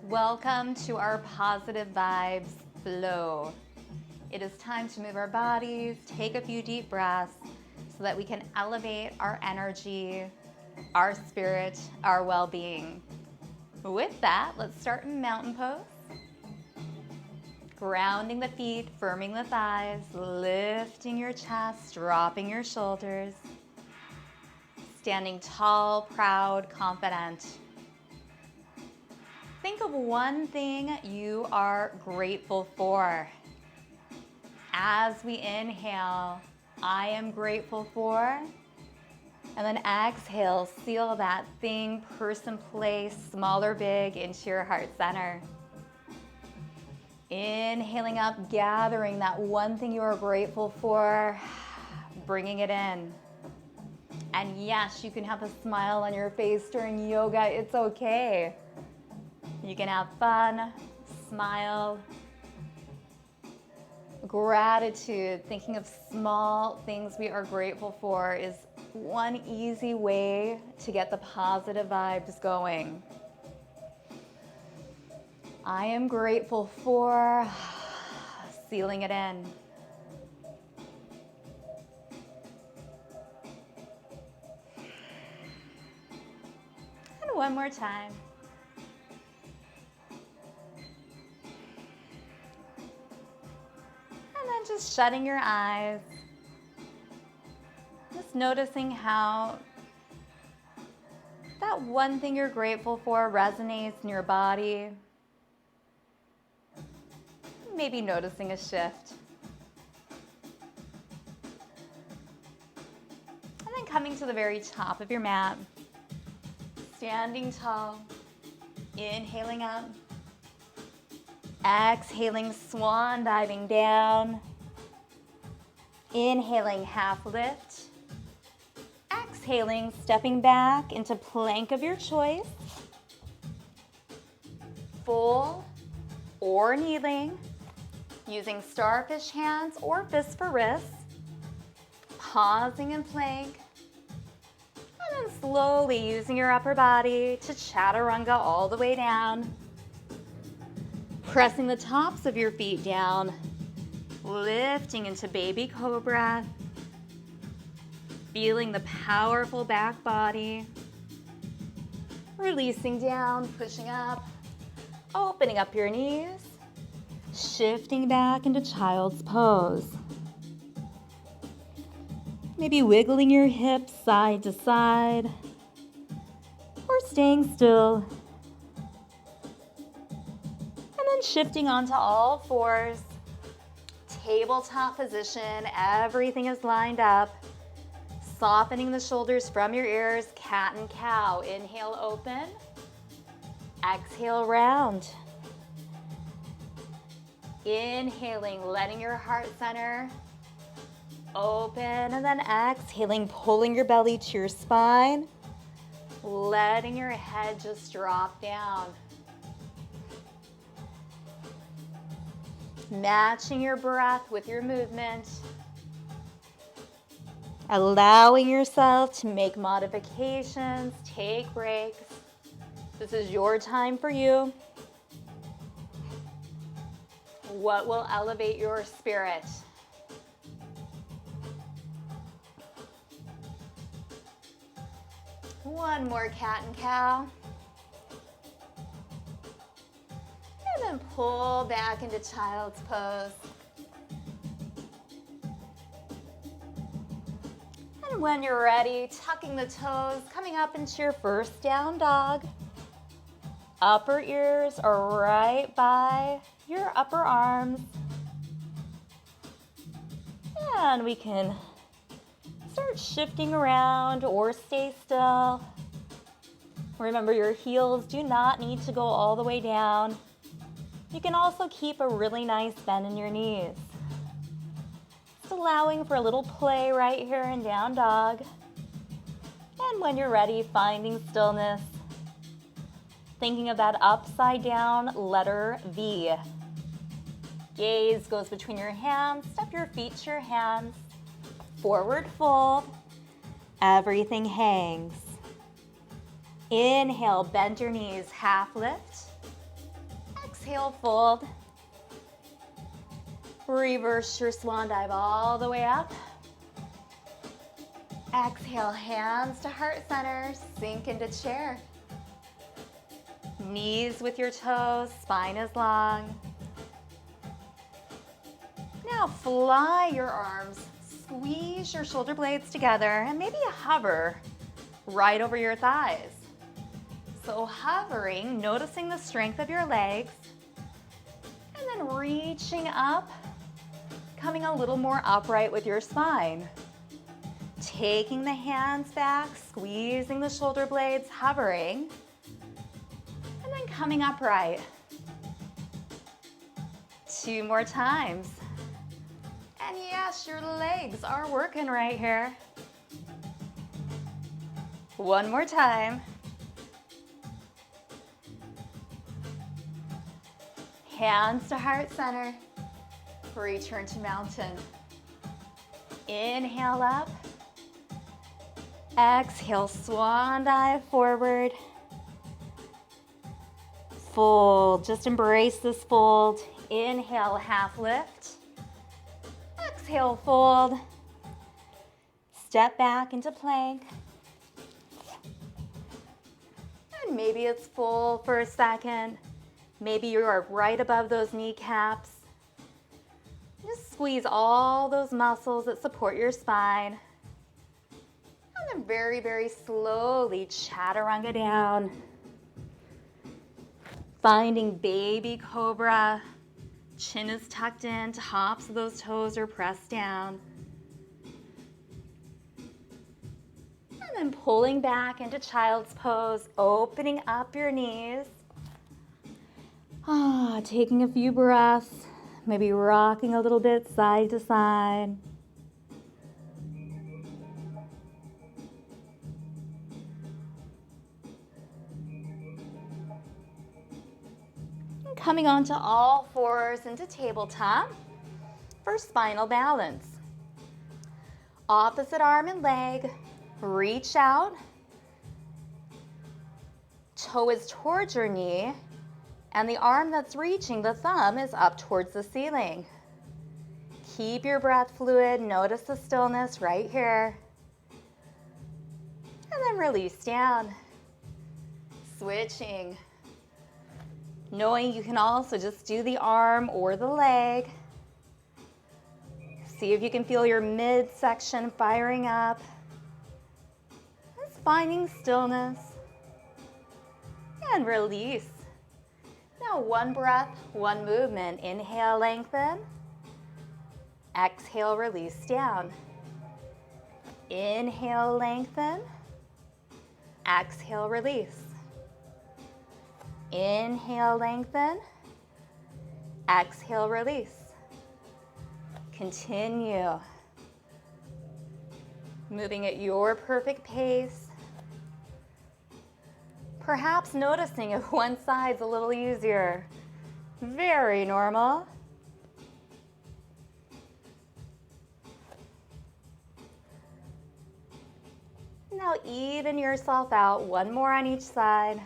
Welcome to our positive vibes flow. It is time to move our bodies, take a few deep breaths so that we can elevate our energy, our spirit, our well-being. With that, let's start in mountain pose. Grounding the feet, firming the thighs, lifting your chest, dropping your shoulders. Standing tall, proud, confident. Think of one thing you are grateful for. As we inhale, I am grateful for. And then exhale, seal that thing, person, place, small or big, into your heart center. Inhaling up, gathering that one thing you are grateful for, bringing it in. And yes, you can have a smile on your face during yoga. It's okay. You can have fun, smile. Gratitude, thinking of small things we are grateful for, is one easy way to get the positive vibes going. I am grateful for, sealing it in. And one more time. And then just shutting your eyes. Just noticing how that one thing you're grateful for resonates in your body. Maybe noticing a shift. And then coming to the very top of your mat. Standing tall. Inhaling up. Exhaling, swan diving down. Inhaling, half lift. Exhaling, stepping back into plank of your choice. Full or kneeling, using starfish hands or fist for wrists. Pausing in plank. And then slowly using your upper body to chaturanga all the way down. Pressing the tops of your feet down, lifting into baby cobra, feeling the powerful back body, releasing down, pushing up, opening up your knees, shifting back into child's pose. Maybe wiggling your hips side to side, or staying still. Shifting onto all fours, tabletop position, everything is lined up, softening the shoulders from your ears, cat and cow. Inhale, open, exhale, round. Inhaling, letting your heart center open, and then exhaling, pulling your belly to your spine, letting your head just drop down. Matching your breath with your movement. Allowing yourself to make modifications, take breaks. This is your time for you. What will elevate your spirit? One more cat and cow. And then pull back into child's pose. And when you're ready, tucking the toes, coming up into your first down dog. Upper ears are right by your upper arms. And we can start shifting around or stay still. Remember, your heels do not need to go all the way down. You can also keep a really nice bend in your knees. Just allowing for a little play right here in down dog. And when you're ready, finding stillness. Thinking of that upside down letter V. Gaze goes between your hands. Step your feet to your hands. Forward fold. Everything hangs. Inhale, bend your knees, half lift. Exhale, fold. Reverse your swan dive all the way up. Exhale, hands to heart center, sink into chair. Knees with your toes, spine is long. Now fly your arms, squeeze your shoulder blades together, and maybe hover right over your thighs. So hovering, noticing the strength of your legs, and then reaching up, coming a little more upright with your spine. Taking the hands back, squeezing the shoulder blades, hovering, and then coming upright. 2 more times. And yes, your legs are working right here. 1 more time. Hands to heart center. Return to mountain. Inhale up. Exhale, swan dive forward. Fold, just embrace this fold. Inhale, half lift. Exhale, fold. Step back into plank. And maybe it's full for a second. Maybe you are right above those kneecaps. Just squeeze all those muscles that support your spine. And then very, very slowly chaturanga down. Finding baby cobra. Chin is tucked in, tops of those toes are pressed down. And then pulling back into child's pose, opening up your knees. Taking a few breaths, maybe rocking a little bit side to side. And coming onto all fours into tabletop for spinal balance. Opposite arm and leg, reach out. Toe is towards your knee. And the arm that's reaching, the thumb, is up towards the ceiling. Keep your breath fluid. Notice the stillness right here. And then release down. Switching. Knowing you can also just do the arm or the leg. See if you can feel your midsection firing up. Just finding stillness. And release. Now 1 breath, 1 movement. Inhale, lengthen. Exhale, release down. Inhale, lengthen. Exhale, release. Inhale, lengthen. Exhale, release. Continue. Moving at your perfect pace. Perhaps noticing if one side's a little easier. Very normal. Now even yourself out. 1 more on each side.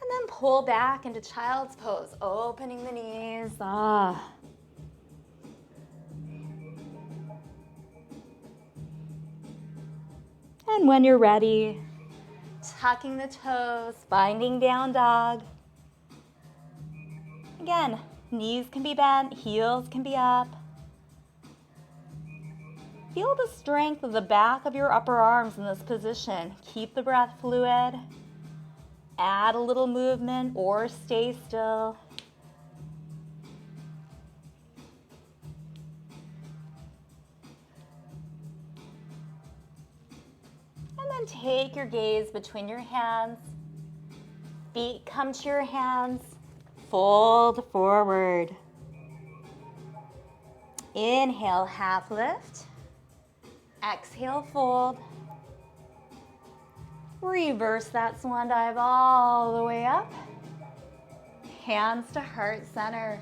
And then pull back into child's pose, opening the knees. And when you're ready, tucking the toes, finding down dog. Again, knees can be bent, heels can be up. Feel the strength of the back of your upper arms in this position. Keep the breath fluid. Add a little movement or stay still. Take your gaze between your hands. Feet come to your hands. Fold forward. Inhale, half lift. Exhale, fold. Reverse that swan dive all the way up. Hands to heart center.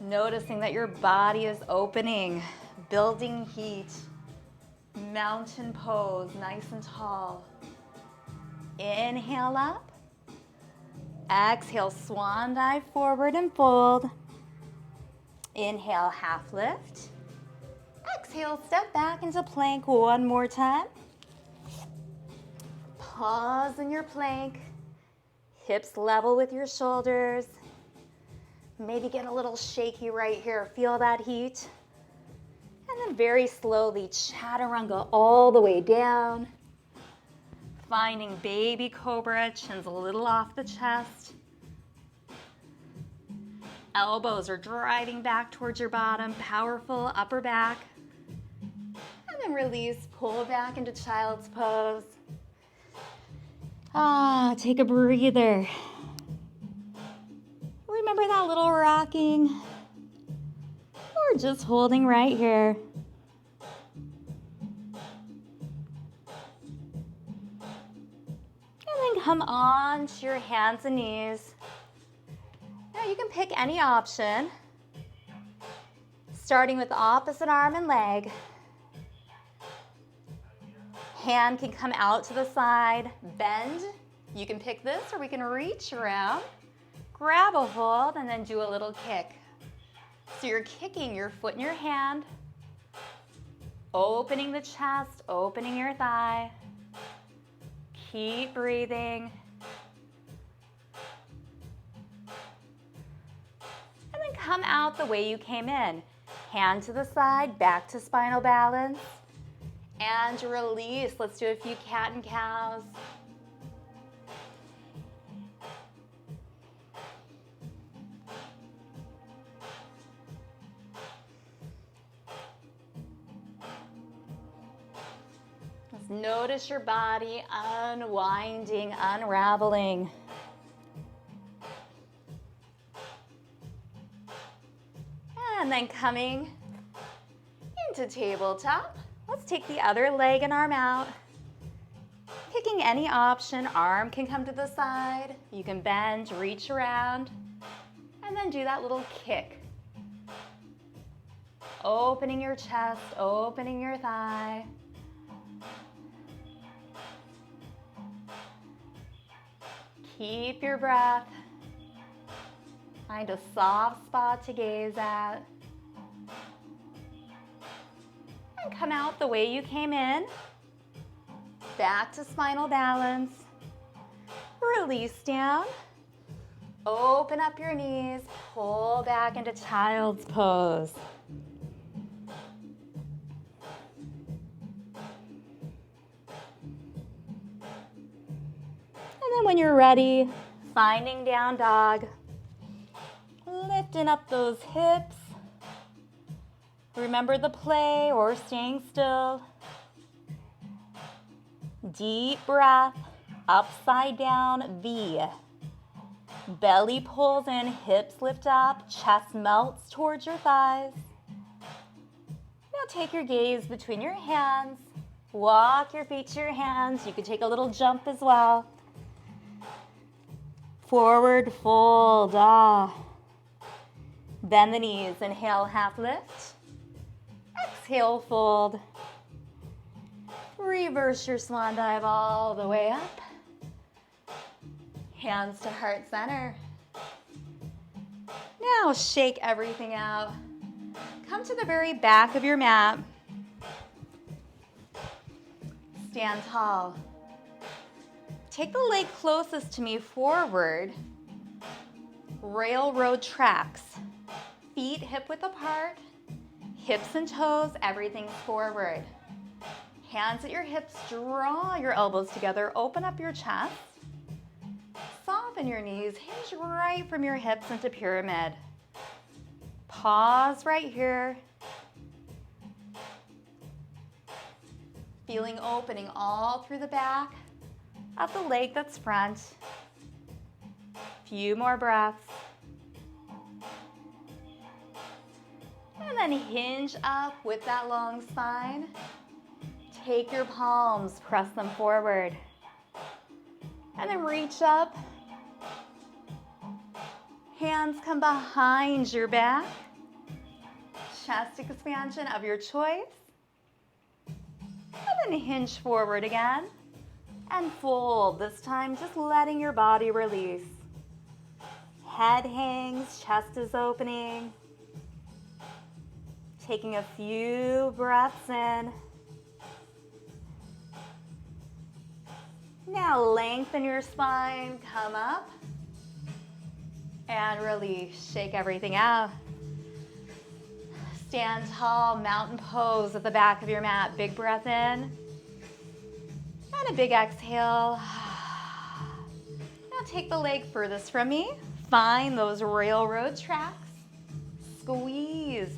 Noticing that your body is opening, building heat. Mountain pose, nice and tall. Inhale up. Exhale, swan dive forward and fold. Inhale, half lift. Exhale, step back into plank one more time. Pause in your plank. Hips level with your shoulders. Maybe get a little shaky right here. Feel that heat. And then very slowly, chaturanga all the way down. Finding baby cobra, chins a little off the chest. Elbows are driving back towards your bottom, powerful upper back. And then release, pull back into child's pose. Take a breather. Remember that little rocking? Or just holding right here. And then come on to your hands and knees. Now you can pick any option, starting with the opposite arm and leg. Hand can come out to the side, bend. You can pick this, or we can reach around, grab a hold, and then do a little kick. So you're kicking your foot in your hand, opening the chest, opening your thigh. Keep breathing. And then come out the way you came in. Hand to the side, back to spinal balance. And release. Let's do a few cat and cows. Just notice your body unwinding, unraveling. And then coming into tabletop. Let's take the other leg and arm out. Picking any option, arm can come to the side. You can bend, reach around, and then do that little kick. Opening your chest, opening your thigh. Keep your breath. Find a soft spot to gaze at. And come out the way you came in. Back to spinal balance. Release down. Open up your knees. Pull back into child's pose. And then when you're ready, finding down dog. Lifting up those hips. Remember the play or staying still. Deep breath, upside down V. Belly pulls in, hips lift up, chest melts towards your thighs. Now take your gaze between your hands. Walk your feet to your hands. You can take a little jump as well. Forward fold, Bend the knees, inhale, half lift. Exhale, fold. Reverse your swan dive all the way up. Hands to heart center. Now shake everything out. Come to the very back of your mat. Stand tall. Take the leg closest to me forward. Railroad tracks. Feet hip width apart. Hips and toes, everything's forward. Hands at your hips, draw your elbows together, open up your chest. Soften your knees, hinge right from your hips into pyramid. Pause right here. Feeling opening all through the back of the leg that's front. Few more breaths. And then hinge up with that long spine. Take your palms, press them forward. And then reach up. Hands come behind your back. Chest expansion of your choice. And then hinge forward again. And fold, this time just letting your body release. Head hangs, chest is opening. Taking a few breaths in. Now lengthen your spine, come up. And release, shake everything out. Stand tall, mountain pose at the back of your mat. Big breath in. And a big exhale. Now take the leg furthest from me. Find those railroad tracks. Squeeze.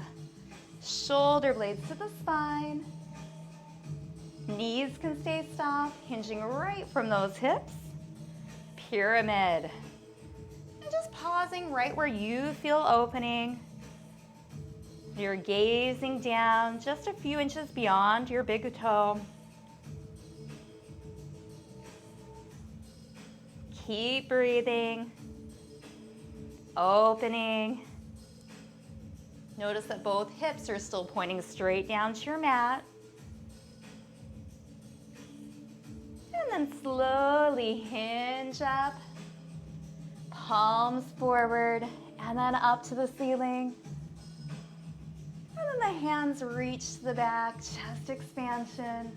Shoulder blades to the spine. Knees can stay soft, hinging right from those hips. Pyramid. And just pausing right where you feel opening. You're gazing down just a few inches beyond your big toe. Keep breathing. Opening. Notice that both hips are still pointing straight down to your mat. And then slowly hinge up. Palms forward and then up to the ceiling. And then the hands reach to the back, chest expansion.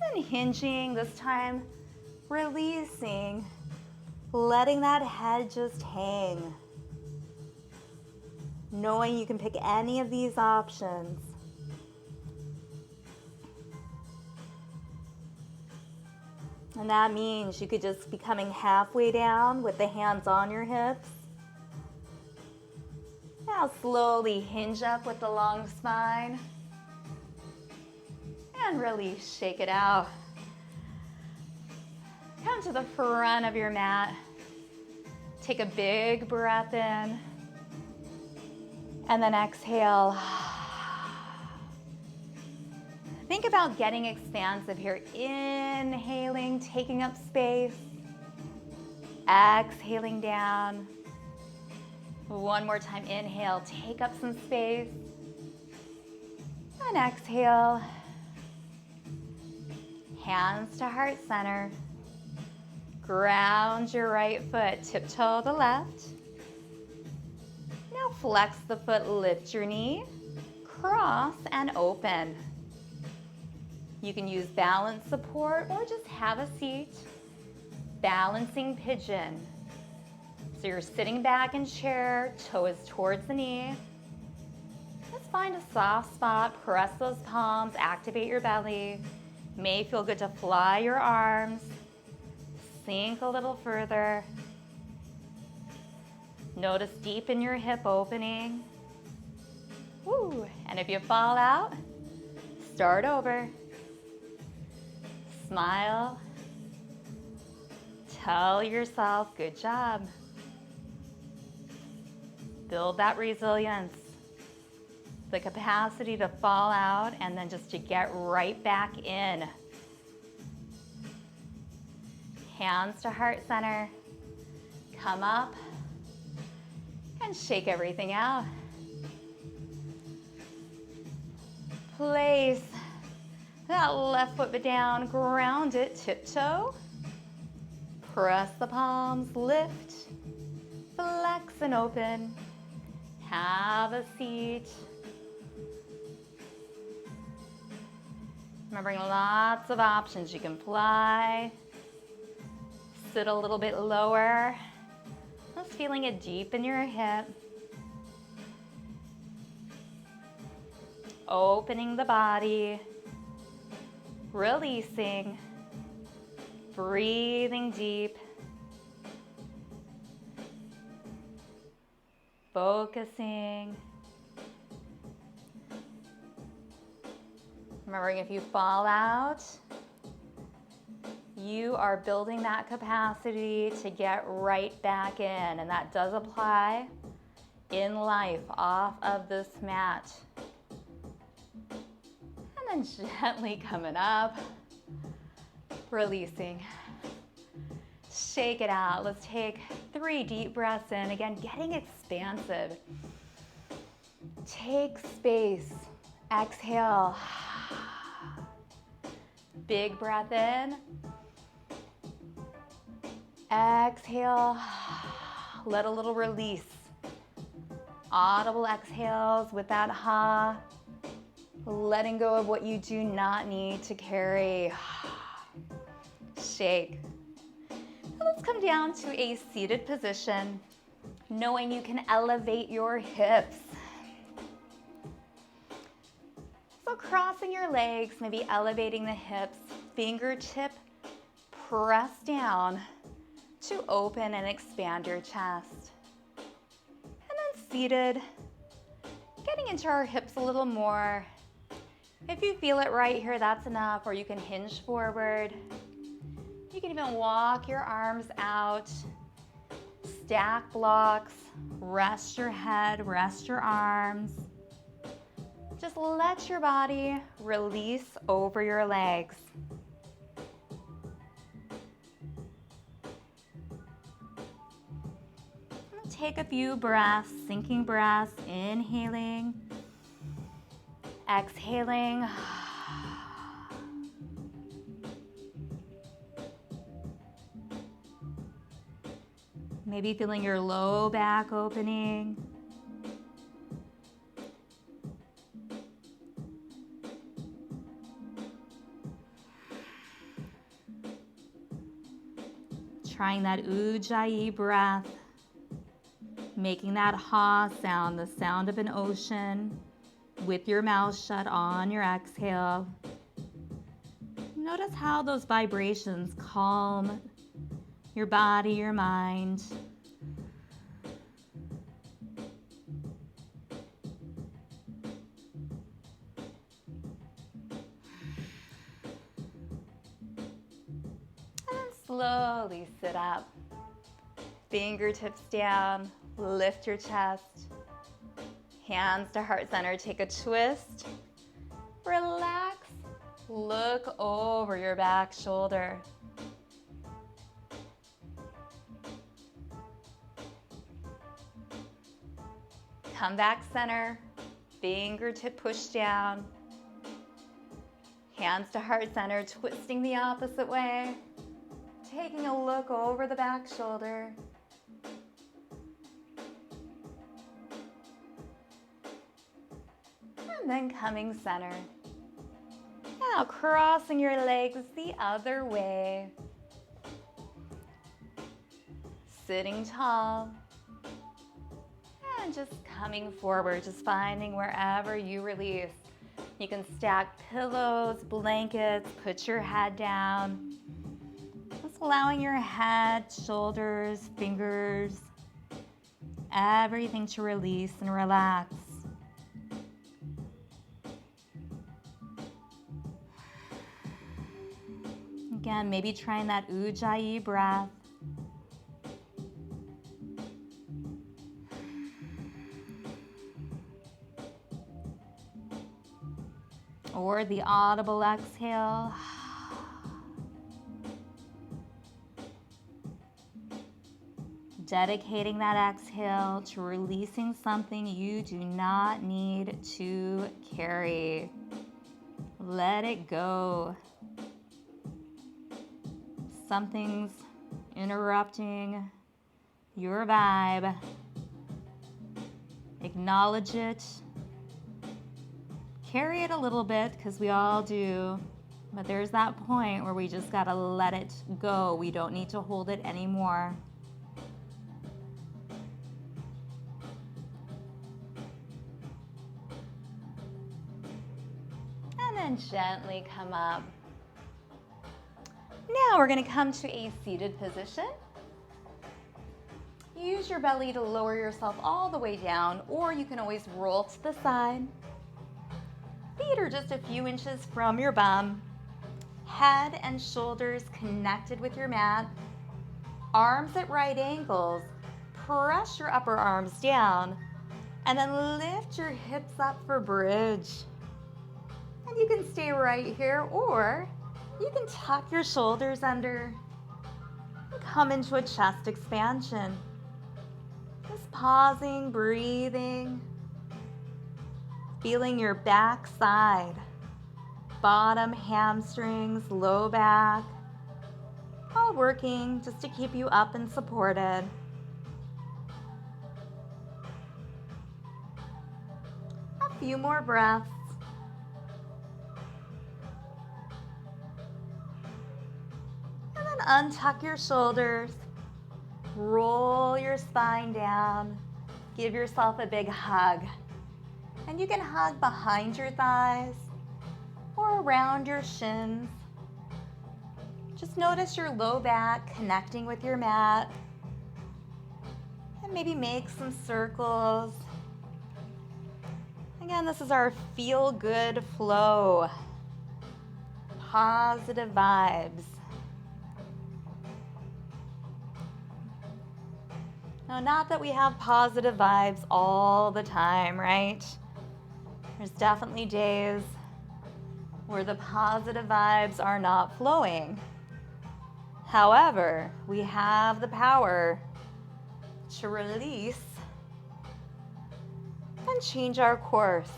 And hinging, this time releasing, letting that head just hang. Knowing you can pick any of these options. And that means you could just be coming halfway down with the hands on your hips. Now slowly hinge up with the long spine. And release, shake it out. Come to the front of your mat. Take a big breath in. And then exhale. Think about getting expansive here. Inhaling, taking up space. Exhaling down. One more time, inhale, take up some space. And exhale. Hands to heart center. Ground your right foot, tiptoe the left. Now flex the foot, lift your knee, cross and open. You can use balance support or just have a seat. Balancing pigeon. So you're sitting back in chair, toe is towards the knee. Let's find a soft spot, press those palms, activate your belly. May feel good to fly your arms. Sink a little further. Notice deep in your hip opening. Woo. And if you fall out, start over. Smile. Tell yourself, good job. Build that resilience. The capacity to fall out and then just to get right back in. Hands to heart center. Come up and shake everything out. Place that left foot down, ground it, tiptoe. Press the palms, lift, flex and open. Have a seat. Remembering lots of options. You can fly, sit a little bit lower. Just feeling it deep in your hip. Opening the body, releasing, breathing deep, focusing. Remembering if you fall out, you are building that capacity to get right back in, and that does apply in life off of this mat. And then gently coming up, releasing. Shake it out. Let's take 3 deep breaths in. Again, getting expansive. Take space. Exhale. Big breath in. Exhale. Let a little release. Audible exhales with that ha. Letting go of what you do not need to carry. Shake. Now let's come down to a seated position, knowing you can elevate your hips. So crossing your legs, maybe elevating the hips, fingertip press down to open and expand your chest. And then seated, getting into our hips a little more. If you feel it right here, that's enough, or you can hinge forward. You can even walk your arms out, stack blocks, rest your head, rest your arms. Just let your body release over your legs. Take a few breaths, sinking breaths, inhaling, exhaling. Maybe feeling your low back opening. Trying that ujjayi breath, making that ha sound, the sound of an ocean, with your mouth shut on your exhale. Notice how those vibrations calm your body, your mind. And slowly sit up. Fingertips down, lift your chest. Hands to heart center, take a twist. Relax, look over your back shoulder. Come back center, fingertip push down. Hands to heart center, twisting the opposite way. Taking a look over the back shoulder. And then coming center. Now crossing your legs the other way. Sitting tall. And just coming forward, just finding wherever you release. You can stack pillows, blankets, put your head down. Just allowing your head, shoulders, fingers, everything to release and relax. Again, maybe trying that ujjayi breath. Or the audible exhale. Dedicating that exhale to releasing something you do not need to carry. Let it go. Something's interrupting your vibe. Acknowledge it. Carry it a little bit, because we all do. But there's that point where we just gotta let it go. We don't need to hold it anymore. And then gently come up. Now we're gonna come to a seated position. Use your belly to lower yourself all the way down, or you can always roll to the side. Feet are just a few inches from your bum. Head and shoulders connected with your mat. Arms at right angles. Press your upper arms down. And then lift your hips up for bridge. And you can stay right here, or you can tuck your shoulders under and come into a chest expansion. Just pausing, breathing. Feeling your back side. bottom, hamstrings, low back, all working just to keep you up and supported. A few more breaths. And then untuck your shoulders, roll your spine down, give yourself a big hug. And you can hug behind your thighs or around your shins. Just notice your low back connecting with your mat. And maybe make some circles. Again, this is our feel good flow. Positive vibes. Now, not that we have positive vibes all the time, right? There's definitely days where the positive vibes are not flowing. However, we have the power to release and change our course.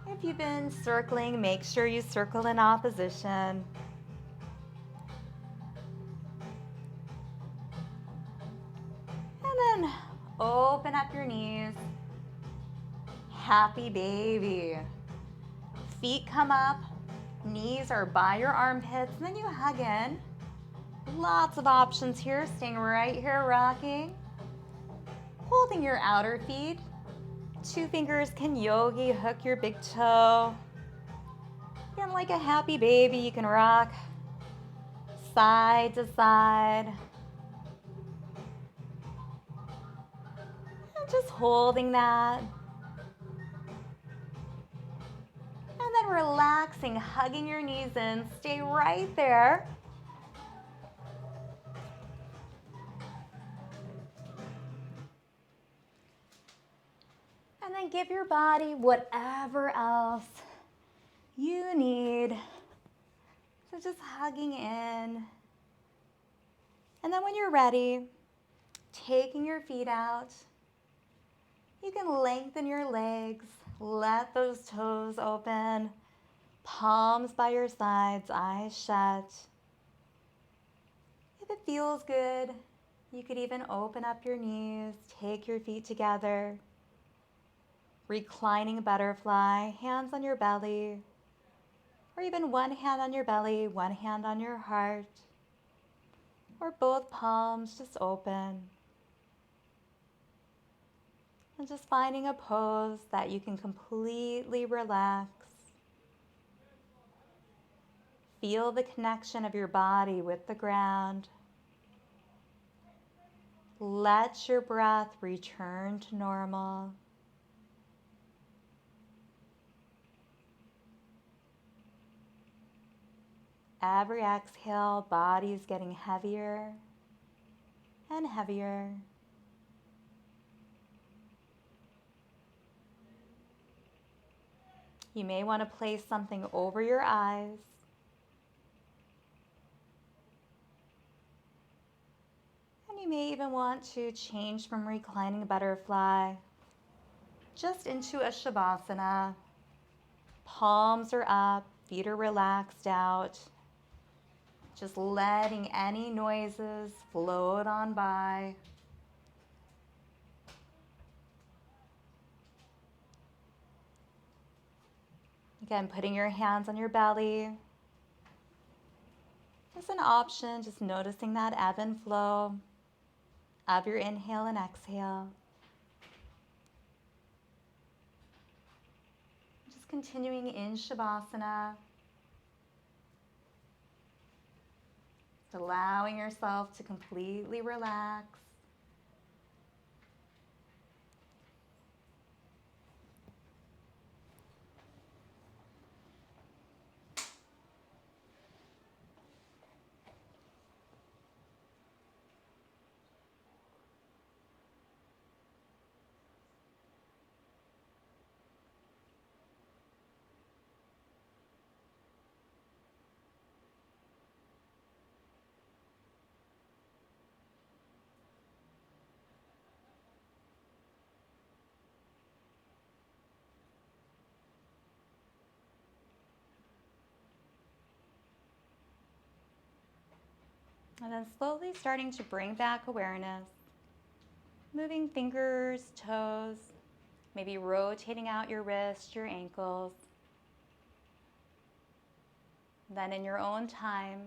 If you've been circling, make sure you circle in opposition. And then open up your knees. Happy baby. Feet come up, knees are by your armpits, and then you hug in. Lots of options here, staying right here, rocking. Holding your outer feet. 2 fingers can yogi, hook your big toe. And like a happy baby, you can rock side to side. And just holding that. And then relaxing, hugging your knees in. Stay right there. And then give your body whatever else you need. So just hugging in. And then when you're ready, taking your feet out, you can lengthen your legs. Let those toes open. Palms by your sides, eyes shut. If it feels good, you could even open up your knees, take your feet together. Reclining butterfly, hands on your belly, or even one hand on your belly, one hand on your heart, or both palms just open. And just finding a pose that you can completely relax. Feel the connection of your body with the ground. Let your breath return to normal. Every exhale, body is getting heavier and heavier. You may want to place something over your eyes. And you may even want to change from reclining butterfly just into a shavasana. Palms are up, feet are relaxed out. Just letting any noises float on by. Again, putting your hands on your belly. Just an option, just noticing that ebb and flow of your inhale and exhale. Just continuing in Shavasana. Allowing yourself to completely relax. And then slowly starting to bring back awareness, moving fingers, toes, maybe rotating out your wrists, your ankles. Then in your own time,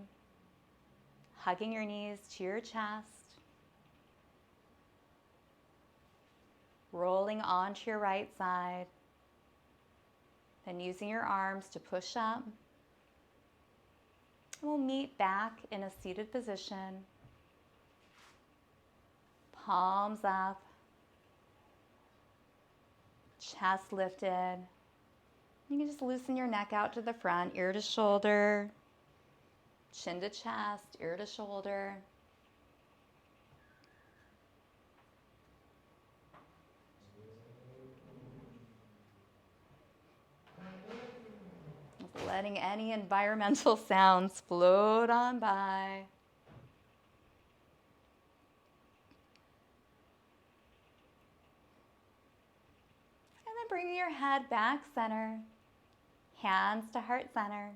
hugging your knees to your chest, rolling onto your right side, then using your arms to push up. We'll meet back in a seated position, palms up, chest lifted. You can just loosen your neck out to the front, ear to shoulder, chin to chest, ear to shoulder. Just letting any environmental sounds float on by. And then bringing your head back center, hands to heart center.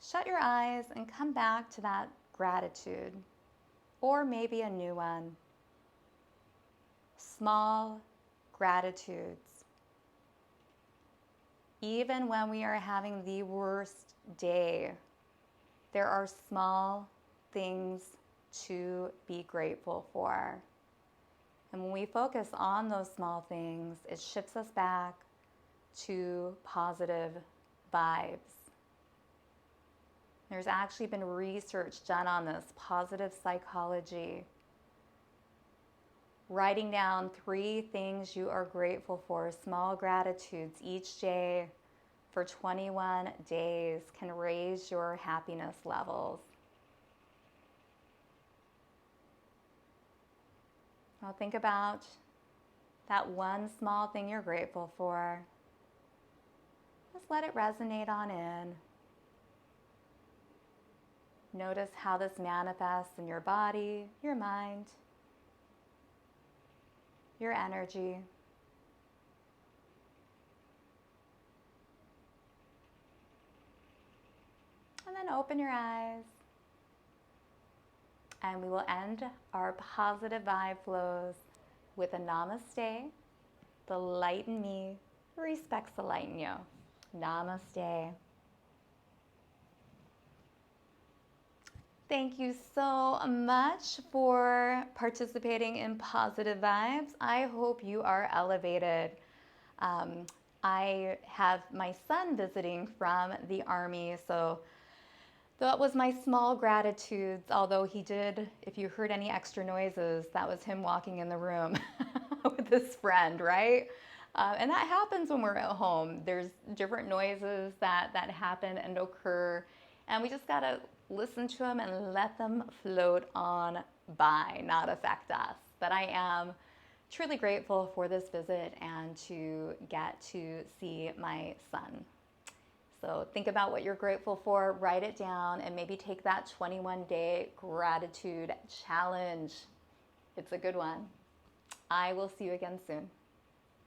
Shut your eyes and come back to that gratitude, or maybe a new one. Small gratitudes. Even when we are having the worst day, there are small things to be grateful for. And when we focus on those small things, it shifts us back to positive vibes. There's actually been research done on this, positive psychology. Writing down 3 things you are grateful for, small gratitudes each day for 21 days can raise your happiness levels. Now think about that one small thing you're grateful for. Just let it resonate on in. Notice how this manifests in your body, your mind, your energy. And then open your eyes. And we will end our positive vibe flows with a namaste. The light in me respects the light in you. Namaste. Thank you so much for participating in Positive Vibes. I hope you are elevated. I have my son visiting from the Army, so that was my small gratitudes, although he did, if you heard any extra noises, that was him walking in the room with his friend, right? And that happens when we're at home. There's different noises that happen and occur, and we just gotta listen to them and let them float on by, not affect us. But I am truly grateful for this visit and to get to see my son. So think about what you're grateful for, write it down, and maybe take that 21-day gratitude challenge. It's a good one. I will see you again soon.